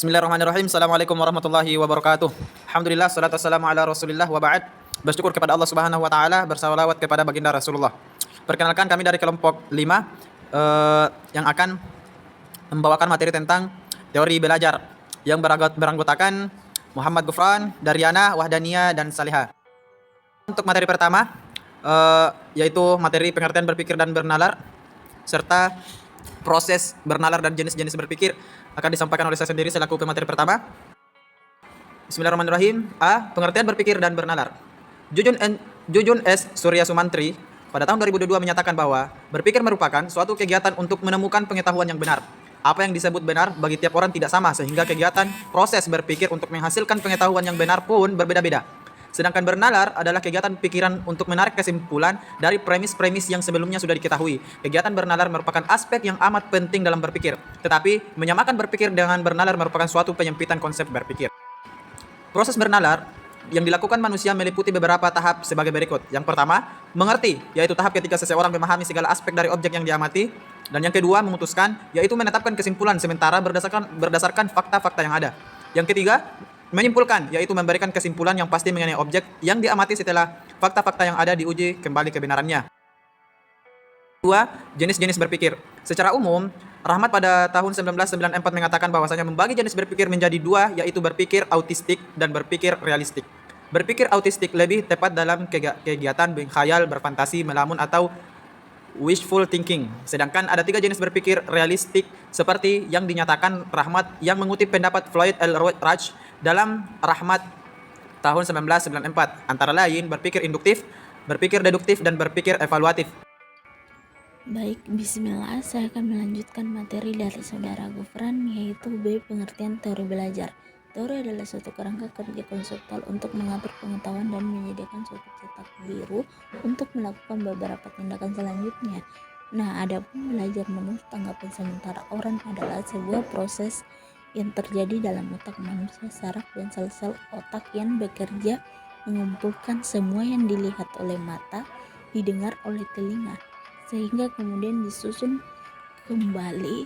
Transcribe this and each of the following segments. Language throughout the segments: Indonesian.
Bismillahirrahmanirrahim. Assalamualaikum warahmatullahi wabarakatuh. Alhamdulillah, salatu wassalamu ala Rasulillah wa ba'd. Bersyukur kepada Allah Subhanahu wa taala, bersalawat kepada baginda Rasulullah. Perkenalkan, kami dari kelompok 5 yang akan membawakan materi tentang teori belajar yang beranggotakan Muhammad Gufran, Daryana, Wahdaniyah dan Salihah. Untuk materi pertama yaitu materi pengertian berpikir dan bernalar serta proses bernalar dan jenis-jenis berpikir akan disampaikan oleh saya sendiri selaku pemateri pertama. Bismillahirrahmanirrahim. A. Pengertian berpikir dan bernalar. Jujun S. Surya Sumantri pada tahun 2022 menyatakan bahwa berpikir merupakan suatu kegiatan untuk menemukan pengetahuan yang benar. Apa yang disebut benar bagi tiap orang tidak sama, sehingga kegiatan proses berpikir untuk menghasilkan pengetahuan yang benar pun berbeda-beda. Sedangkan bernalar adalah kegiatan pikiran untuk menarik kesimpulan dari premis-premis yang sebelumnya sudah diketahui. Kegiatan bernalar merupakan aspek yang amat penting dalam berpikir. Tetapi, menyamakan berpikir dengan bernalar merupakan suatu penyempitan konsep berpikir. Proses bernalar yang dilakukan manusia meliputi beberapa tahap sebagai berikut. Yang pertama, mengerti, yaitu tahap ketika seseorang memahami segala aspek dari objek yang diamati. Dan yang kedua, memutuskan, yaitu menetapkan kesimpulan sementara berdasarkan fakta-fakta yang ada. Yang ketiga, menyimpulkan, yaitu memberikan kesimpulan yang pasti mengenai objek yang diamati setelah fakta-fakta yang ada diuji kembali kebenarannya. Dua, jenis-jenis berpikir. Secara umum, Rahmat pada tahun 1994 mengatakan bahwasanya membagi jenis berpikir menjadi dua, yaitu berpikir autistik dan berpikir realistik. Berpikir autistik lebih tepat dalam kegiatan berkhayal, berfantasi, melamun atau wishful thinking. Sedangkan ada tiga jenis berpikir realistik seperti yang dinyatakan Rahmat yang mengutip pendapat Floyd L. Raj dalam Rahmat tahun 1994, antara lain berpikir induktif, berpikir deduktif, dan berpikir evaluatif. Baik, bismillah, saya akan melanjutkan materi dari saudara Gufran, yaitu B. Pengertian teori belajar. Teori adalah suatu kerangka kerja konseptual untuk mengatur pengetahuan dan menyediakan suatu cetak biru untuk melakukan beberapa tindakan selanjutnya. Nah, adapun belajar menurut tanggapan sementara orang adalah sebuah proses yang terjadi dalam otak manusia, saraf dan sel-sel otak yang bekerja mengumpulkan semua yang dilihat oleh mata, didengar oleh telinga, sehingga kemudian disusun kembali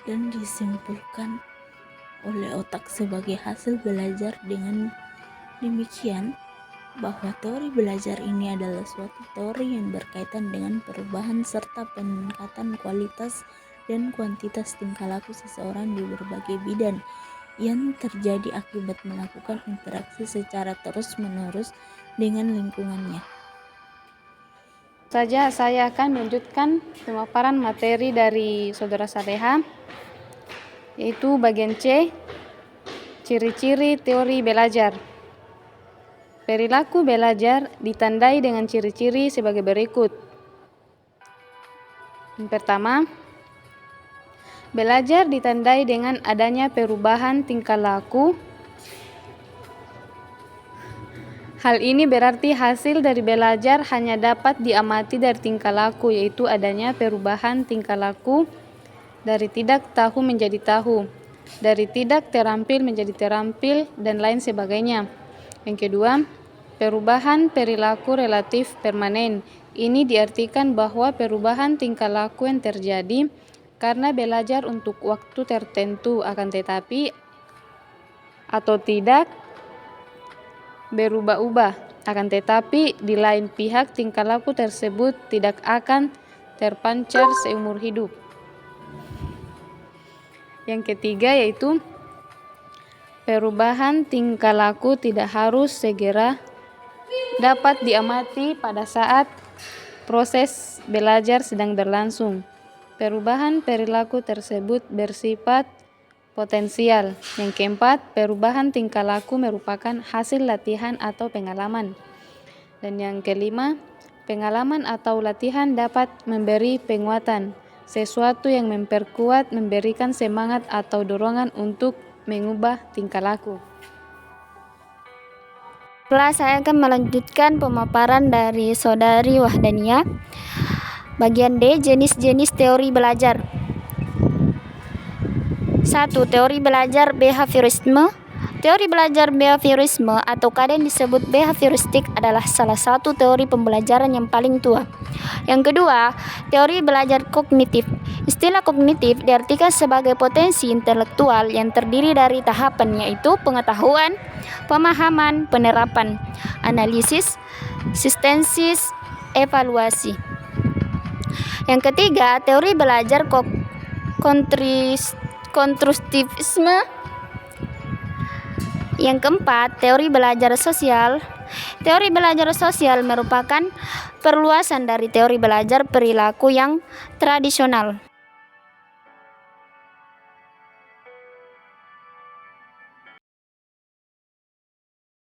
dan disimpulkan oleh otak sebagai hasil belajar. Dengan demikian, bahwa teori belajar ini adalah suatu teori yang berkaitan dengan perubahan serta peningkatan kualitas dan kuantitas tingkah laku seseorang di berbagai bidang yang terjadi akibat melakukan interaksi secara terus-menerus dengan lingkungannya. Saya akan melanjutkan pemaparan materi dari saudara Salihah, yaitu bagian C, ciri-ciri teori belajar. Perilaku belajar ditandai dengan ciri-ciri sebagai berikut. Yang pertama, belajar ditandai dengan adanya perubahan tingkah laku. Hal ini berarti hasil dari belajar hanya dapat diamati dari tingkah laku, yaitu adanya perubahan tingkah laku dari tidak tahu menjadi tahu, dari tidak terampil menjadi terampil, dan lain sebagainya. Yang kedua, perubahan perilaku relatif permanen. Ini diartikan bahwa perubahan tingkah laku yang terjadi karena belajar untuk waktu tertentu, akan tetapi atau tidak berubah-ubah, akan tetapi di lain pihak tingkah laku tersebut tidak akan terpancar seumur hidup. Yang ketiga yaitu perubahan tingkah laku tidak harus segera dapat diamati pada saat proses belajar sedang berlangsung. Perubahan perilaku tersebut bersifat potensial. Yang keempat, perubahan tingkah laku merupakan hasil latihan atau pengalaman. Dan yang kelima, pengalaman atau latihan dapat memberi penguatan, sesuatu yang memperkuat, memberikan semangat atau dorongan untuk mengubah tingkah laku. Setelah saya akan melanjutkan pemaparan dari saudari Wahdaniyah. Bagian D, jenis-jenis teori belajar. 1. Teori belajar behaviorisme. Teori belajar behaviorisme atau kadang disebut behavioristik adalah salah satu teori pembelajaran yang paling tua. Yang kedua, teori belajar kognitif. Istilah kognitif diartikan sebagai potensi intelektual yang terdiri dari tahapan yaitu pengetahuan, pemahaman, penerapan, analisis, sintesis, evaluasi. Yang ketiga, teori belajar konstruktivisme. Yang keempat, teori belajar sosial. Teori belajar sosial merupakan perluasan dari teori belajar perilaku yang tradisional.